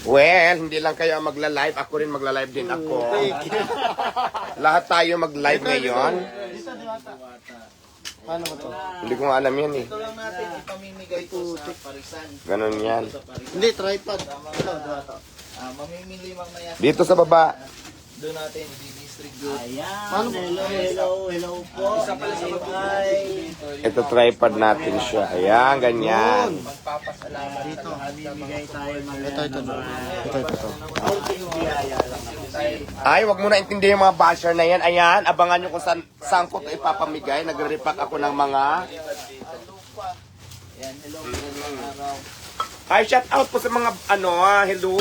Well, hindi lang kayo ang magla-live. Ako rin magla-live din ako. Lahat tayo mag-live ngayon. Paano mo to? Hindi ko nga alam yan eh. Ito lang natin ipamimigay ko sa parisan. Ganun yan. Hindi, tripod. Ito. Mamimili mamaya. Dito sa baba. Doon natin i-distribute. Paano mo? Hello po. Isa pala sa mag-distribute. Ito tripod natin siya. Ayan, ganyan. Magpapasalamat Dito. Bibigay tayo ng Ito. konting biyaya lang. Ay, wag mo na intindihin yung mga basher na yan. Ayan, abangan nyo kung saan ko ito ipapamigay. Nagre-repack ako ng mga... Yan, hello. Magandang araw. Ay, shout out po sa mga hello.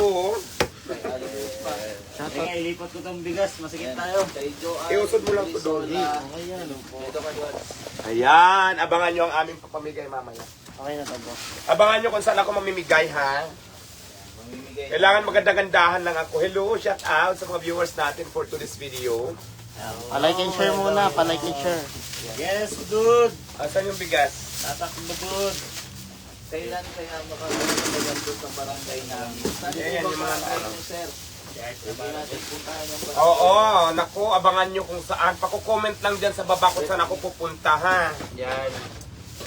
Teka, ilipat ko tong bigas. Masikip tayo. Kay Joanne. Iusod mo lang ito doon. Dito ka doon. Ayan, abangan nyo ang aming papamigay mamaya. Okay na to, boss. Abangan nyo kung saan ako mamimigay, ha? Mamimigay. Kailangan maganda-gandahan lang ako. Hello, shout out sa mga viewers natin for today's video. Palike and share muna. Palike and share. Yes, dude. Asan yung bigas? Tatakbo, dude. Kailan kaya makakalimutan doon sa barangay namin? Saan Yan, po yung ba mga barangay ano. niyo, sir? Hindi natin puntahan yung barangay. Oo, naku, abangan nyo kung saan. Paku-comment lang dyan sa baba kung saan ako pupunta, ha? Yan.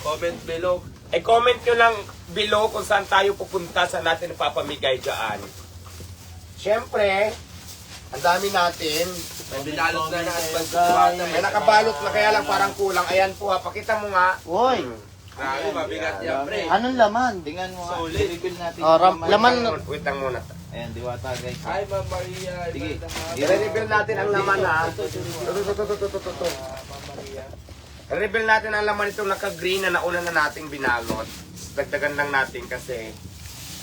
Comment below. Comment nyo lang below kung saan tayo pupunta, saan natin papamigay dyan. Siyempre, ang dami natin. May binalot na na at May nakabalot na kaya lang parang kulang. Ayan po ha, pakita mo nga. Uy, Grabe, mabigat yan, pre. anong laman? Tingnan mo nga. Reveal natin. Oh, yung laman. Wait lang muna. Ayan, diwata guys. Hi, Ma'am Maria. Sige. I-reveal natin ang laman ha. I-reveal natin ang laman itong naka-green na nauna na nating binalot. Dagdagan lang natin kasi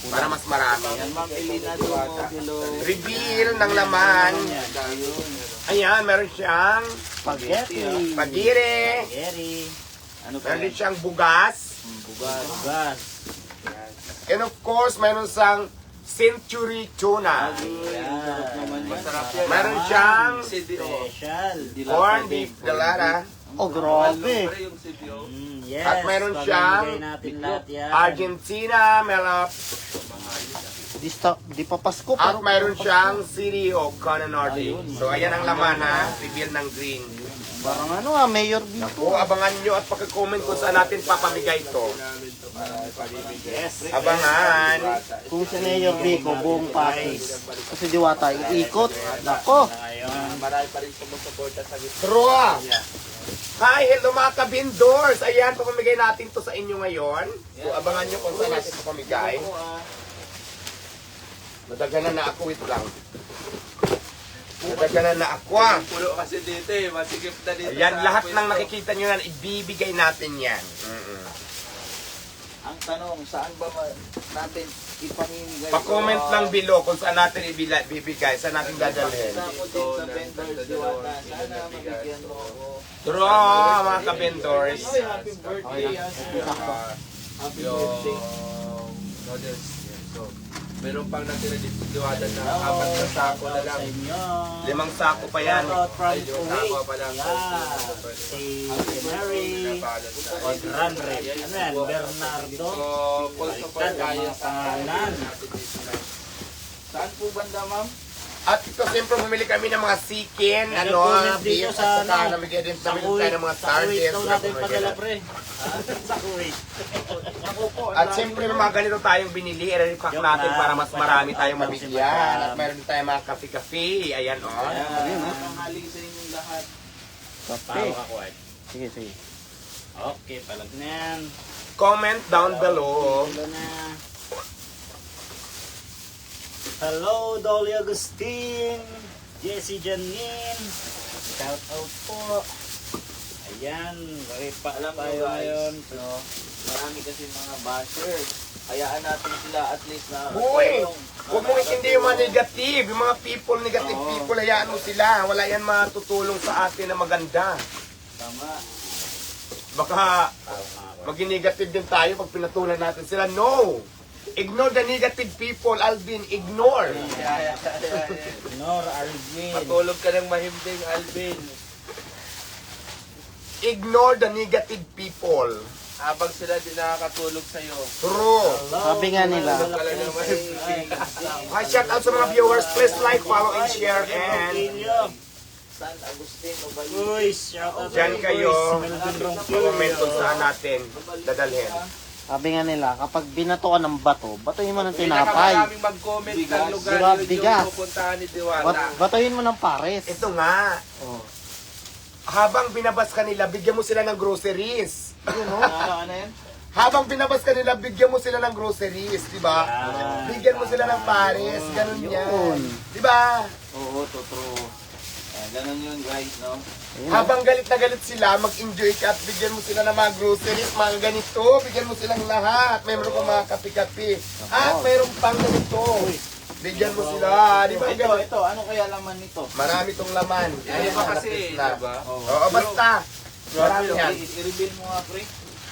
para mas marami. Yan, Ma'am Elena Dumo. Hello. Reveal ng laman. Ayan, meron siyang Spaghetti. pagire. Gary. Ano pa Meron din yan? siyang bugas. Bugas. Gas. And of course, meron siyang century tuna. Masarap yan. Meron siyang Special. corn beef dalata. Oh, grabe. Yung CBO. Yes. At meron siyang pamimigay natin lahat yan. Argentina, meron, Di pa Pasko, at pero meron siyang City of Conanorte. So ayan ang laman ha, reveal ng green. parang Mayor dito. Naku, abangan nyo at pagka-comment kung saan natin papamigay ito. Yes. Abangan. Kung si Mayor Vico, buong Pasig. Kasi diwata, iikot. Nako. Marami pa rin sumusuporta sa gitna. Troa! Hi, hello mga kabindors! Ayan, papamigay natin to sa inyo ngayon. So abangan nyo kung saan natin papamigay. Madaganan na ako, wait lang. Madaganan na ako ah. Pulo kasi dito eh. Masigip na dito. Ayan, sa lahat pwesto. ng nakikita nyo na ibibigay natin yan. Ang tanong, saan ba natin ipamimigay? Pa-comment lang below kung saan natin ibibigay, saan natin dadalhin. Sa ako din sa vendors, diwata. Sana mabigyan mo ako. Draw, mga kabindors. Ay, happy birthday. Happy birthday. Noodles. Yan. So, meron pang natira dito diwata na 4 na sako na lang. Sa inyo. 5 sako pa yan. Shoutout from Ay, yung sako Kuwait. pa lang. Yeah. Si Mary. Nabalot na. Odranre. Ano yan? Bernardo. So, full support tayo sa pangalan. natin dito na. Saan po banda, ma'am? At ito, siyempre, bumili kami ng mga chicken, Comment beef, dito at sa saka namigay din kami tayo ng mga sardines. daw natin padala, pre. Sa Kuwait. Ako po. At siyempre, may mga ganito tayong binili, i-repack Joke natin lang. para mas marami tayong Joke mabigyan. lang. At meron din tayong mga kafe-kafe. Ayan, o. Tanghali sa inyong lahat. Tawa ka, Kuwait. Sige. Okay, palag na yan. Comment down below. Hello na. Hello, Dolly Agustin. Jessie Janine. Shout out po. Ayan, repack Alam tayo nyo, guys, ngayon. no, marami kasi mga bashers. Hayaan natin sila at least na... Uy! Huwag mong ikindi yung mga negative. Yung mga negative Oo. people, hayaan mo sila. Wala yan matutulong sa atin na maganda. Tama. Baka maging negative din tayo pag pinatulan natin sila. No! Ignore the negative people, Alvin. Ignore. Nor Arvin. Matulog ka ng mahimbing, Alvin. Ignore the negative people. habang sila din nakakatulog sa'yo. True. Sabi nga nila, Tulog ka lang naman. Hi, shout out sa mga viewers. Please like, follow, and share. And San Agustin, Obalit. Uy, shout out dyan kayo, comment kung Ronquillo. saan natin dadalhin. sabi nga nila, kapag binato ka ng bato, batuhin mo ng tinapay. Pinakamaraming mag-comment ng lugar Diba, yun bigas. yung pupuntahan ni Diwata. Batuhin mo ng pares. Ito nga. Habang binabas ka nila, bigyan mo sila ng groceries. Ano yan? Habang binabas ka nila, bigyan mo sila ng groceries, di ba? Bigyan mo sila ng pares, ganun yan. Di ba? Oo, totoo. Ganun yun guys, no? Habang galit na galit sila, mag-enjoy ka at bigyan mo sila ng mga groceries, mga ganito, bigyan mo silang lahat. Mayroon ka mga kape-kape. At mayroon pang ganito. Bigyan mo sila, di ba? Ganun? Ito, ano kaya laman nito? Marami tong laman. Yan pa kasi, na. diba? Oo, basta. Marami yan. I-reveal mo nga, pre.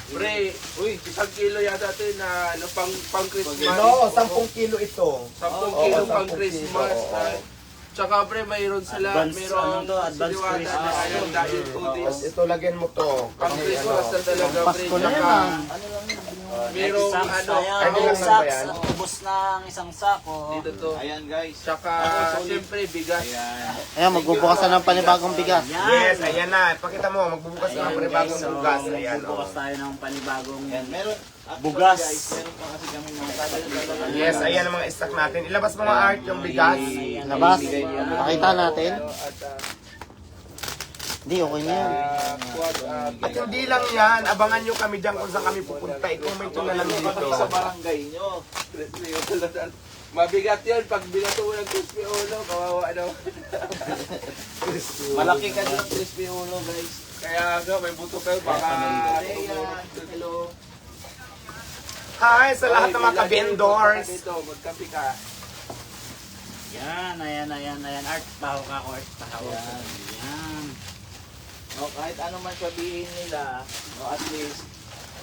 Pre, uy, 1 kilo yata ito na ano, pang Christmas. No, 10 kilo ito. 10 kilo Oo, pang 10 Christmas. kilo, oo. Tsaka pre, mayroon sila, Advance, mayroon ano to, advance si Diwata Christmas. na ano, diet foodies. Tapos ito, lagyan mo to. Pang Kasi Christmas na talaga, pre. Pasko na yan, Tsaka, ah. Ano lang yun? mayroong ano, Ano lang ba sacks, yan? ubos ng isang sako. dito to. Ayan guys. Tsaka, siyempre, bigas. Ayan. Ayan, magbubukas na ng panibagong bigas. Yes, ayan na. Pakita mo, magbubukas na ng panibagong bugas. Ayan, oh. Bukas tayo ng panibagong Ayan, meron. Actually, Bugas. Guys, meron pa kasi kami mga tatalo. Yes, ayan ang mga stock natin. Ilabas mo mga art yung bigas. Labas. Nakita natin. At, Hindi, okay na yan. At hindi lang yan, abangan nyo kami dyan kung saan kami pupunta. I-comment nyo na lang dito. Sa barangay nyo. mabigat yun. Pag binato mo ng crispy ulo, kawawa naman. Malaki ka ng crispy ulo guys. Kaya nga, may buto kayo. Baka, Hello. Hi sa lahat ng mga ka-vendors. Dito, magkape ka. Yan, ayan. Art, baho ka ko, art, baho. Yan. Yan. No, kahit ano man sabihin nila, no, at least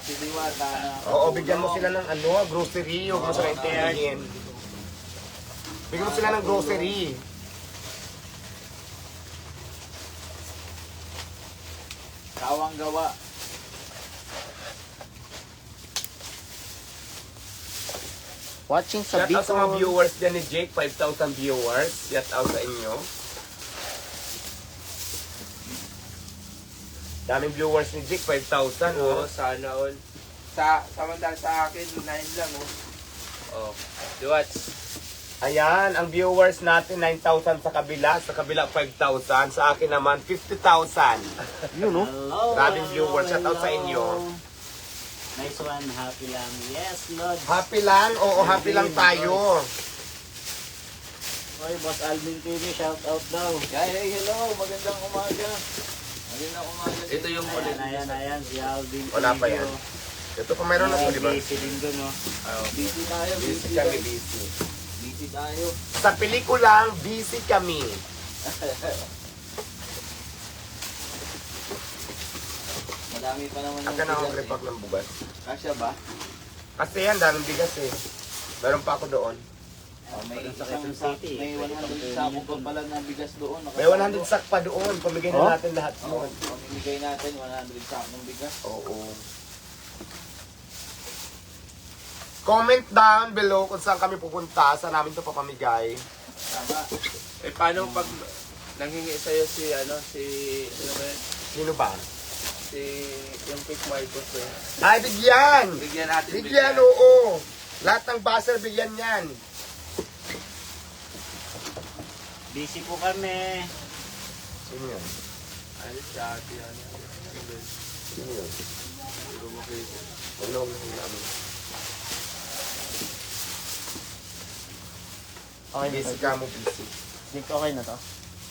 si Diwata na Oo, bigyan mo sila ng ano, grocery. Huwag mo sila intindihin. Bigyan mo sila ng grocery. kawang gawa. Watching sa Shout out sa mga Bicol. viewers dyan ni Jake, 5,000 viewers. Shout out sa inyo. Daming viewers ni Jake, 5,000. Oo, Oh. sana all. Samantala sa akin, 9 lang, oh. Oh, Diwats. Ayan, ang viewers natin, 9,000 sa kabila 5,000. Sa akin naman, 50,000. Yun, no? Hello. Maraming viewers. Shout out sa inyo. Nice one, happy lang. Yes, Lord. Happy lang? Oo, happy lang tayo. Oy, Boss Alvin TV, shout out daw. Hey, hello, magandang umaga. Magandang umaga. Ito yung ulit. Ayan, si Alvin TV. Wala pa yan. Ito pa mayroon na to, di ba? Busy din doon, no? Busy tayo, Busy busy kami, guys. busy. Busy tayo. Sa pelikulang, busy kami. Madami pa naman Aka na akong bigas, repack ng bugas. Kasya ba? Kasi yan, daming bigas eh. Meron pa ako doon. Oh, may Sa isang Quezon sak, City. may 100 sako pa pala na bigas doon. May 100 sack pa doon. Pamigay Oh? na natin lahat Oo, yun. pamimigay natin 100 sako ng bigas. Oo. Comment down below kung saan kami pupunta. Saan namin ito papamigay. Tama. Eh, paano pag nanghingi sa'yo si, ano ba yun? Sino ba? Si, yung Pick Marcos, eh. Ay, bigyan! Bigyan natin. Bigyan, oo. Lahat ng buzzer, bigyan yan. Busy po kami. Sino yun? Ay, si ate, ano. Sino yun? Siguro mo kayo. Ano ang namin? Okay na Busy to. ka mo, busy. Jake, okay na to?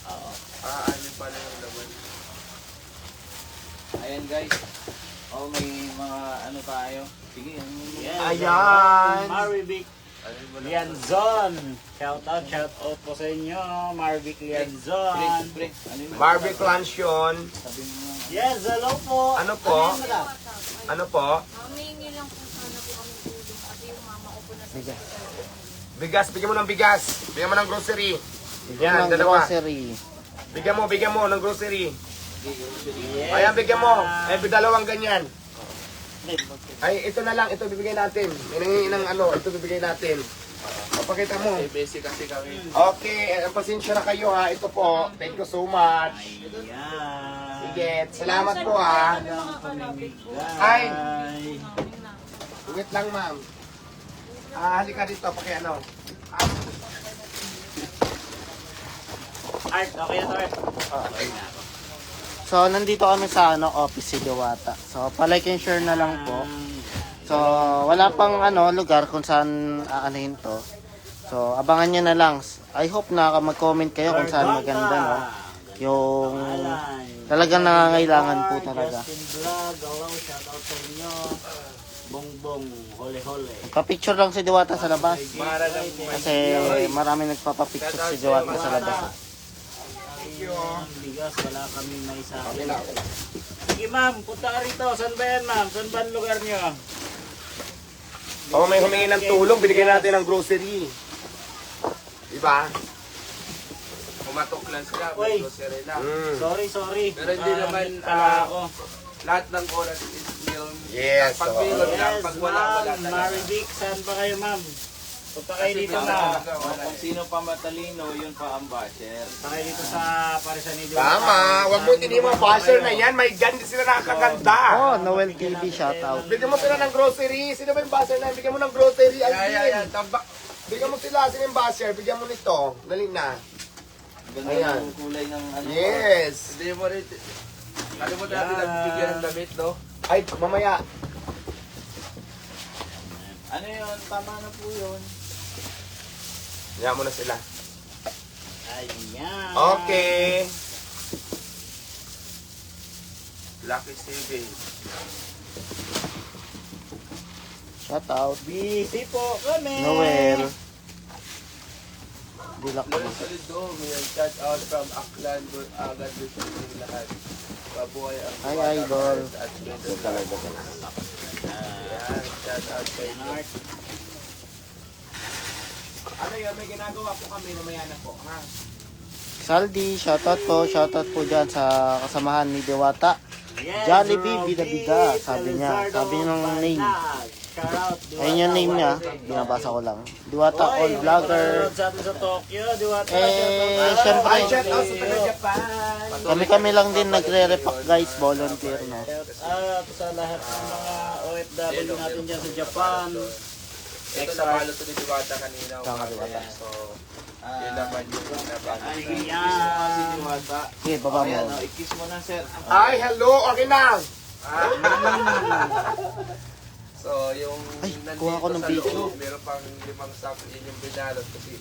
Oo. Ano pa na yung laban? Ayan guys. Oh, may mga ano tayo. Sige, Yes, Ayan. Marvic Ano ba na? Lianzon. Shout out po sa inyo, Marvic Pre, Lianzon. pre, ano yun? Barbie Clansion. Sabi mo nga. Yes, hello po. Ano po? Ano yun, madam? Ano po? Humingi lang kung sana po kami tulong kasi yung mama ko po nasa Bigas. hospital. Bigas, bigyan mo ng bigas. Bigyan mo ng grocery. Yan, Yan, dalawa. grocery. Bigyan mo ng grocery. Sige, grocery. Yes, Ayan, bigyan mo. ma'am. Dalawang ganyan. Ay, ito na lang. Ito bibigay natin. May nangingi ng ano. Ito bibigay natin. Papakita mo. May basic kasi kami. Okay, pasensya na kayo ha. Ito po. Thank you so much. Ayan. Sige, salamat po ha. Ay, wait lang ma'am. Halika dito. Pakiano. Art, okay na to, Art. So, nandito kami sa office si Diwata. So, palike and share na lang po. So, wala pang lugar kung saan aanahin to. So, abangan nyo na lang. I hope na mag-comment kayo kung saan maganda, no? Yung talagang nangangailangan po talaga. Justin Vlog, hello, shoutout sa inyo. Bongbong, hole-hole. Pa-picture lang si Diwata sa labas. Mara ng Kasi marami nagpapapicture si Diwata sa labas. Ang bigas, wala kami may sa akin. Sige ma'am, punta ka rito. Saan ba yan ma'am? Saan ba ang lugar nyo? Oh, may humingi ng tulong. Binigyan natin ng grocery. Diba? Pumatok lang sila. Uy. May grocery lang. Sorry. Pero hindi naman, pala ako. Lahat ng oras is meron. Yes, Pag oo. meron lang, Yes, pag wala, wala ma'am. talaga. Marivic, saan ba kayo ma'am? Punta kayo Kasi dito wala na. talaga, wala. Kung sino pa matalino, yun pa ang basher. Punta kayo dito sa Parisan ni Diwata. Tama. Huwag mo tinin mo basher na yan. May ganda sila nakakaganda. Oh, Noel TV shoutout. Bigyan mo sila ng grocery. Sino ba yung basher na yan? Bigyan mo ng grocery. Yan. Tambak. Bigyan mo sila. Sino yung basher? Bigyan mo nito. Dali na. Ganda Ayan. ng kulay ng ano. Yes. Hindi mo rin. Kalimutan natin ang bigyan ng damit, no? Ay, mamaya. Ano yun? Tama na po yun. Yan mo na sila. Ayan. Okay. Lucky saving. Shoutout. Busy po kami. Noel. Dilak Lalo sa Lido, may shout out from Aklan, agad dito yung lahat. Pabuhay ang Hi, bata, idol. at Lido. Yan, shout out kay Art. Ano yun? May ginagawa po kami. Mamaya na po. Ha? Saldi, shoutout po. Shoutout po dyan sa kasamahan ni Diwata. Yes, Jollibee, Bro bida-bida, Beat, sabi niya. Elizardo Sabi niya ng name. Balag. Shoutout, Diwata. Ayun yung name niya. Binabasa ko lang. Diwata all vlogger. Sa atin sa Tokyo, Diwata. Syempre. Ay, shout out sa taga Japan. Kami lang din nagre-repack guys. Volunteer, no? Shout out sa lahat ng mga OFW natin dyan sa Japan. ito napalo to ni Diwata kanina. Tama, Diwata. So, yun naman yung napalo. Ayan. Sige, baba mo. Ayan, i-kiss mo na, sir. Ay, hello. Okay na. So, yung Ay, kuha ko ng sa video. loob, meron pang 5 sacks yun yung binalot kasi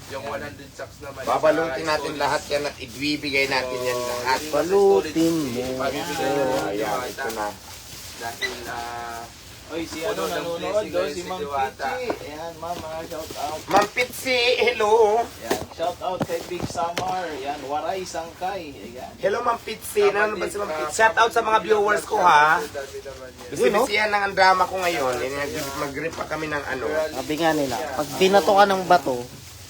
yung 100 sacks naman. Babalutin natin lahat yan at ibibigay natin yan lahat. Balutin mo. Pabibigay mo yung Ayan, Diwata. ito na. Dahil, Oy, si Puno ano ng nanonood, blessing oh, ngayon si si Ma'am Diwata. Pichi. Ayan, ma'am, mga shout out. Ma'am Pitsi, hello. Yan, shout out kay Big Summer. Yan, Waray Sangkay. Ayan. Hello, Ma'am Pitsi. Nanonood ba si Ma'am Pitsi? Shout out sa mga viewers ko, ha. Busy-busy yan ng drama ko ngayon. Mag-grip pa kami ng ano. Sabi nga nila, pag binato ka ng bato,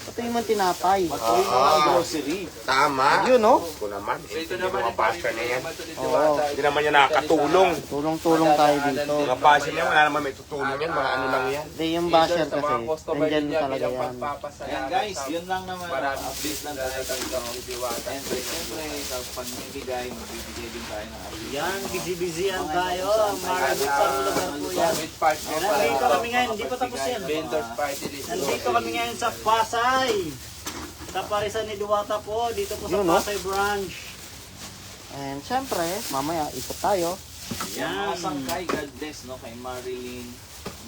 patuloy mo tinapay. Patuloy mo ang grocery. Tama. Yun, no? Ito naman. So, ito Ito naman mga yung passion na yan. Oo. Hindi naman yan nakakatulong. Tulong-tulong tayo dito. Mga passion yan, wala naman may tutulong yan. Mga ano lang yan. Hindi, yung basher kasi, nandyan talaga yan. Ayan guys, yun lang naman. Maraming Update lang talaga ng Diwata. And siyempre, sa pagbibigay, magbibigay din tayo ng update. Yan, busy-busyan tayo. Maraming parulugan po yan. With partner pa Nandito lang. kami ngayon, hindi pa tapos yan. Vendors party list. Nandito kami ngayon sa Pasay. Sa Parisan ni Diwata po, dito po sa Yun, no? Pasay branch. And syempre, mamaya, ikot tayo. Yan, mga sangkay, God bless, no? Kay Marilyn,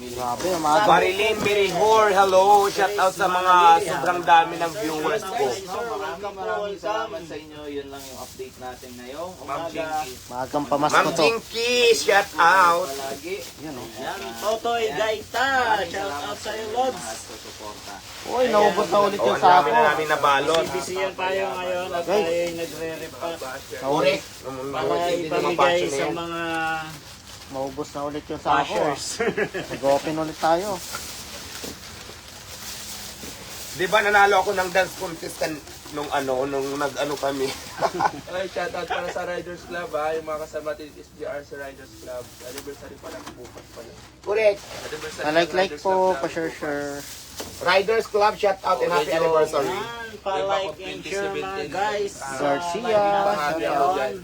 Grabe, umaga. Marilyn Mirihor, hello. Shout out sa mga sobrang dami ng viewers ko. Maraming salamat sa inyo. Yun lang yung update natin ngayong Ma'am umaga. Jinky. Maagang pamasko Ma'am to. Jinky, shout out. Palagi. Yun, no? Yan, Totoy Gaita. Shout out sa iyo, Lods. Lahat sa suporta. Uy, naubos na ulit Oh, yung ang dami sako. na namin nabalot. Busy-busyan tayo ngayon at tayo ay nagre-repack Correct. para ipamigay sa mga Maubos na ulit yung sako. bashers. Nag-open ulit tayo. Di ba nanalo ako ng dance contest nung nag-ano kami. Okay, shoutout para sa Riders Club ha. Yung mga kasama natin SGR sa Riders Club. Anniversary pala bukas pala. Correct. Anniversary ng Like Riders po, Club namin pa-share. Riders Club, shout out and happy Medyo- anniversary. Yan, pa-like and share mga guys. Garcia, Happy ako dyan.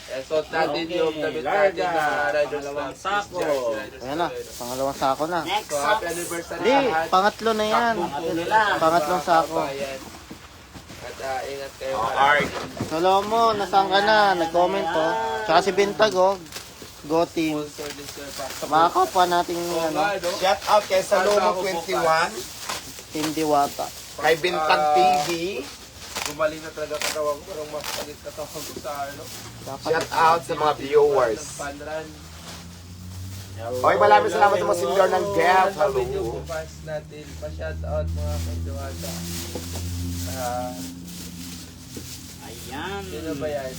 Eh, suot natin Okay, yung damit Larga, natin na Riders Club. pangalawang sako. SGR sa Riders Ayan na, Club. pangalawang sako na. Next So, happy anniversary Hindi, lahat. pangatlo na yan. Pangatlo nila. Pangatlong sako. Kabayan. At ingat kayo. Art. Salomo, nasaan ka na? Nag-comment po. Tsaka si Bintag, oh. Go team. Sponsor din sir pa. Mga kapwa nating Oo ano, nga, no? Shout out kay Salomo 21, Team Diwata. kay Bintag TV. Gumaling na talaga katawan ko. Parang mas palit katawan ko sa ano. Shout out sa mga viewers. Ng Panran. Okay, maraming salamat sa mga senior ng GAP. Sa video Hello. bukas natin. Pa-shout out mga kandiwata. Ayan. Sino ba yan?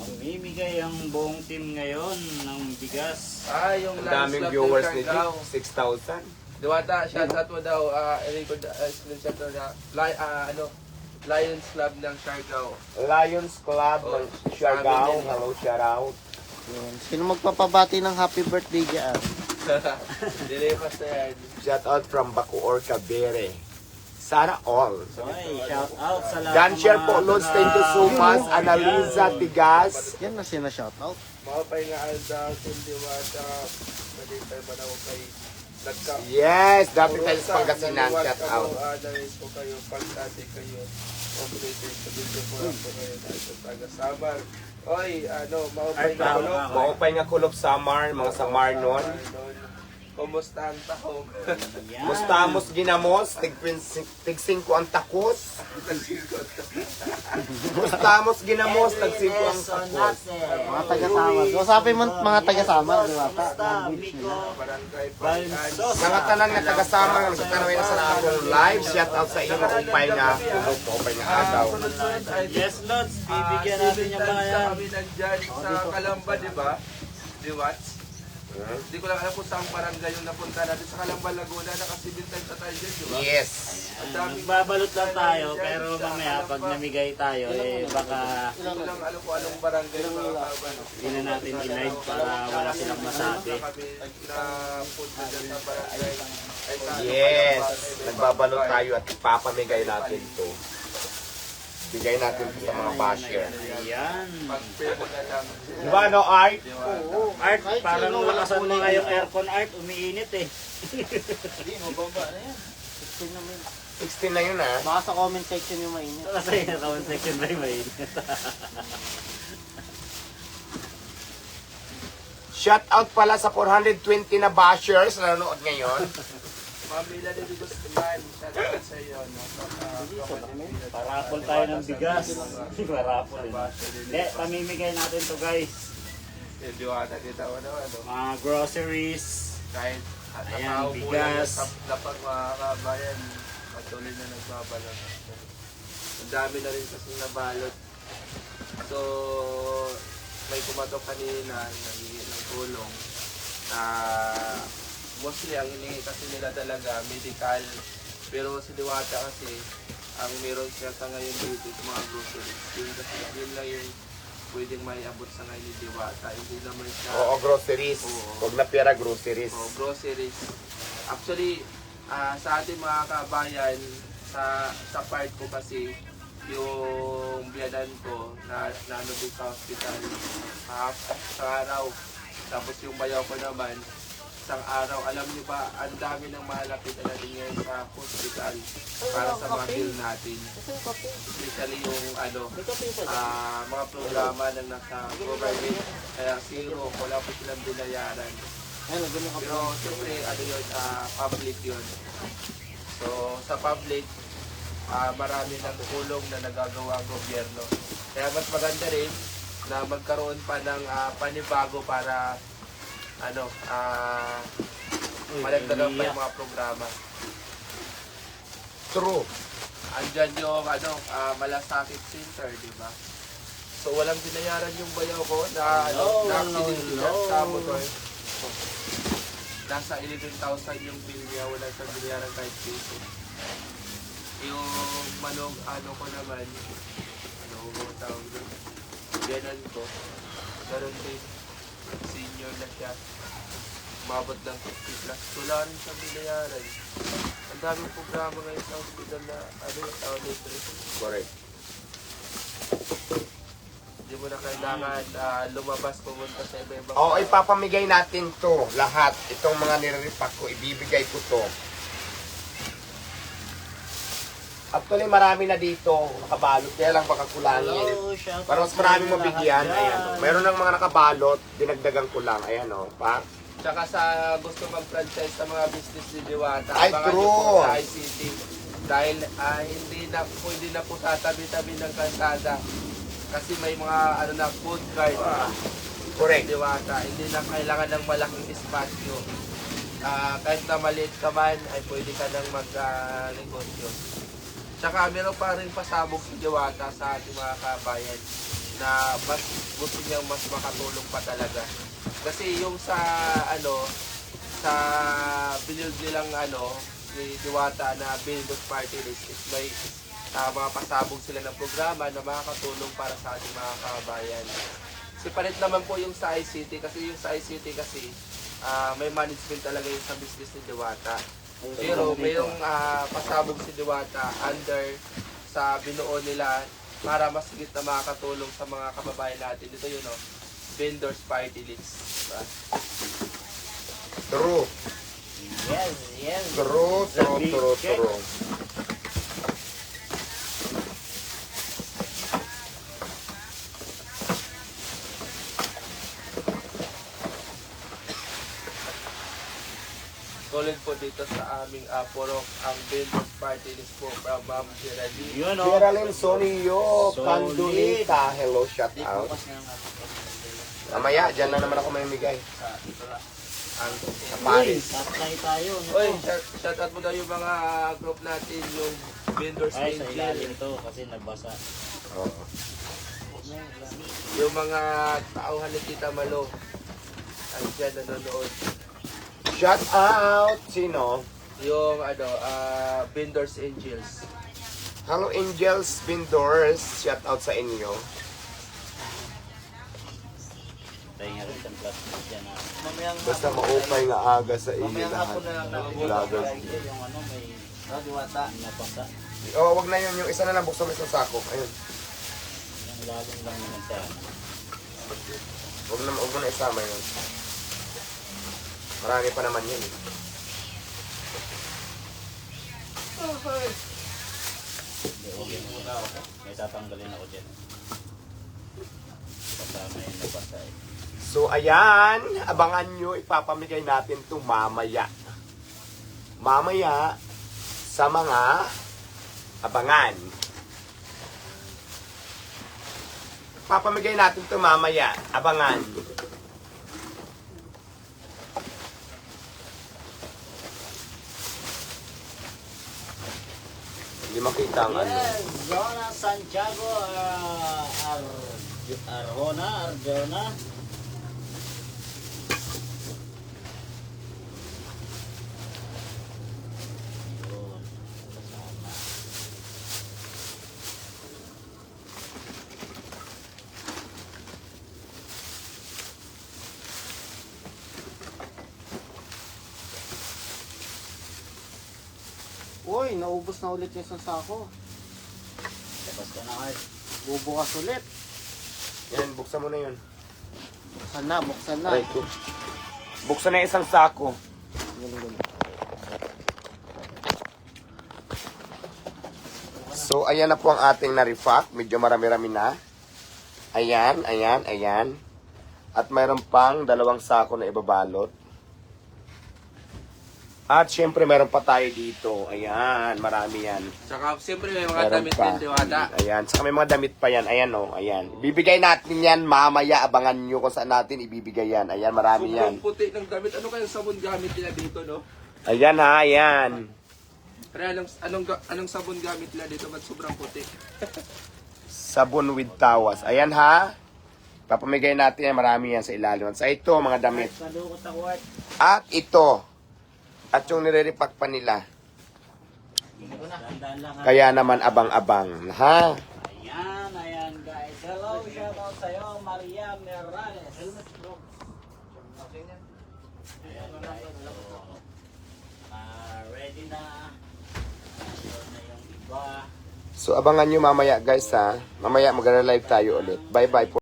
Mamimigay ang buong team ngayon ng bigas. Yung Ang Lions daming Club viewers ng nito, Siargao. 6,000. Diwata, shout out mo daw. Record screenshot mo na. Lions Club ng Siargao. Lions Club ng Siargao. Hello, shout out. Yun. Sino magpapabati ng happy birthday dyan? Dilipas na yan. Shout out from Bacoor, Cabere. Sana all. Okay, shout out sa lahat Dan ng share po, mga Lods, thank you so much. Analiza Tigas. Yan na sina-shoutout. Mga pahingaan daw, Diwata. Pwede tayo ba daw kay nagka... Yes, dati tayo sa Pangasinan. Shout out. Narinig ko kayo, pagkati kayo. Operator sa video po ako kayo dahil sa taga-Samar. Oy, maupay na kulog. Maupay nga kulob Samar, mga Samar nun. Kumusta ang tahong? Yan. Mustamos ginamos, tig-5 ang takos. Mustamos ginamos, tag-5 ang takos. Mga taga-samar. Usapin mo mga taga-samar, Diwata. Ng beach nila. Barangay Pagkaan. Mga tanan nga taga-sama nga nagtatanawin na sa akong live. Shout out sa inyo mga upay nga kulob, upay nga agaw. Yes, Lods. Bibigyan natin yung mga yan. Kami nandyan sa Kalamba, di ba? Di what? Hindi ko lang alam kung saan barangay yung napunta natin sa Calamba, Laguna. Nakasibintay sa tayo dyan, di ba? Yes. Ang daming Magbabalot lang tayo, pero mamaya pag namigay tayo, baka hindi ko lang alam kung anong barangay yung mga kabano. hindi na natin i-live para wala silang masabi. Kami na punta dyan sa barangay. Ay, sa Yes. Nagbabalot tayo at ipapamigay natin to. Bigay natin to sa mga basher. Ayan. Pag-pwede na lang. Di ba, no, Art? Art, parang walasan mo nga yung aircon, Art. Umiinit eh. 16 na yun, ha? Baka sa comment section yung mainit. Kasi yung comment section na yung mainit. Shout out pala sa 420 na bashers na nanonood ngayon. Mamila ni Guzman. Shout out sa iyo. No? Parapol tayo ng bigas. Parapol eh. Hindi, pamimigay natin to guys. Yung diwata kita mo naman. No? Mga groceries. Kahit Ayan, nakaupo bigas. lang sa lapag mga kabayan, patuloy na nagbabalot. Ang dami na rin kasi nabalot. So, may kumatok kanina, nagiging ng tulong. Mostly, ang hinihingi kasi nila talaga, medical. Pero si Diwata kasi, ang meron siya sa ngayon dito sa mga groceries. Yun lang yung pwedeng may abot sa ngayon ni Diwata. Hindi naman siya... Oo, groceries. Huwag na pera, groceries. groceries. Actually, sa ating mga kabayan, sa part ko kasi, yung biyanan ko na nanubig sa hospital sa araw. Tapos yung bayaw ko naman, isang araw. Alam niyo ba, ang dami ng malapit na natin ngayon sa hospital para sa mga bill natin. Especially yung mga programa na nasa government. Kaya zero, wala po silang binayaran. Pero siyempre, public yun. So, sa public, marami ng tulong na nagagawa ang gobyerno. Kaya mas maganda rin na magkaroon pa ng panibago para malagdagan pa yung mga programa. True. Andyan yung malasakit center, di ba? So walang binayaran yung bayaw ko na accident sa motor. Nasa 11,000 yung bill niya, wala siyang binayaran kahit piso. Yung manong ano ko naman, ano ko tawag doon, biyanan ko, gano'n din, senior na siya, umabot ng 50 plus, wala rin sa binayaran. Ang daming programa ngayon sa hospital na ano yung tawag nito. Correct. Hindi mo na kailangan lumabas, pumunta sa iba-ibang. Oo, ipapamigay natin to lahat. Itong mga nire-repack ko, ibibigay ko to. Actually, marami na dito nakabalot. Kaya lang baka kulangin. Hello, shout Para out mas maraming sa lahat mabigyan. dyan. Ayan. Meron ng mga nakabalot, dinagdagan ko lang. Ayan o. Pa. Tsaka sa gusto mag-franchise sa mga business ni Diwata, Ay, abangan true. niyo po sa ICT. Dahil hindi na po tatabi-tabi ng kalsada. Kasi may mga ano na food cart Correct. Diwata. Hindi na kailangan ng malaking espasyo. Kahit na maliit ka man, ay pwede ka nang mag-negosyo. Tsaka meron pa rin pasabog si Diwata sa ating mga kabayan na mas gusto niyang mas makatulong pa talaga. Kasi yung sa sa binuild nilang ni Diwata na Builders Party List is may mga pasabog sila ng programa na makakatulong para sa ating mga kababayan. Sipalit naman po yung sa ICT kasi yung sa ICT kasi may management talaga yung sa business ni Diwata. Pero mayroong pasabog si Diwata under sa binuo nila para mas higit na makakatulong sa mga kababayan natin. Dito yun, Vendors Party List. Diba? True. Yes, yes. True, true, true, true. Solid po dito sa aming purok ang Vendors Party List po from Ma'am Geraldine. Yun o. Geraldine Sonio, Solid. Candulita. Hello, shout out. Mamaya, dyan na naman ako mamimigay. Ang sa Paris. Tatay tayo. Oy, shout out mo daw yung mga group natin, yung Vendors Ay, sa Angel, ilalim to kasi nabasa. Oo. yung mga tauhan ni Tita Malo. Andiyan nanonood. Shout out! Sino? Yung Vendors Angels. Hello, Angels, Vendors. Shout out sa inyo. Tayo nga rin ng plastic dyan na. Basta maupay nga aga sa inyo Mamayang lahat. hapon na lang Mga nabubuhay. vloggers. Yung ano may Diwata. napasa. Oo, wag na yun. Yung isa na lang buksan mo isang sako. Ayun. Yung lagong lang naman sa Wag mo na isama yun. Marami pa naman yun. Hindi, okay muna ako. May tatanggalin ako dyan. Kasama yung nabasa eh. So, ayan. Abangan nyo. Ipapamigay natin to mamaya. Mamaya sa mga abangan. Papamigay natin to mamaya. Abangan. Hindi makita ang ano. Yes, Zona Santiago Arjona. Yun. Kasama. Uy, naubos na ulit yung isang sako. Tapos ka na Art. Bubukas ulit. Yan, buksan mo na yun. Buksan na, buksan na. Aray ko. Buksan na isang sako. Galing. So, ayan na po ang ating na-refact. Medyo marami-rami na. Ayan, ayan, ayan. At mayroon pang 2 sako na ibabalot. At syempre, meron pa tayo dito. Ayan, marami yan. Tsaka siyempre may mga Meron damit pa. din, Diwata. Ayan, saka may mga damit pa yan. Ayan o, ayan. Bibigay natin yan mamaya. Abangan nyo kung saan natin ibibigay yan. Ayan, marami yan. Sobrang puti ng damit. Ano kayang sabon gamit nila dito, no? Ayan ha, ayan. Pero anong sabon gamit nila dito? Ba't sobrang puti? Sabon with tawas. Ayan ha. Papamigay natin yan. Marami yan sa ilalim. At sa ito, mga damit. Kadukot ako Art. At ito. At yung nire-repack pa nila. Dandan lang ha. Kaya naman abang-abang, ha? Ayan guys. Hello, shoutout sa'yo, Maria Merales. Ayan guys. Ready na. Ayun na yung iba. So abangan nyo mamaya guys ha. Mamaya mag-live tayo ulit. Bye bye po.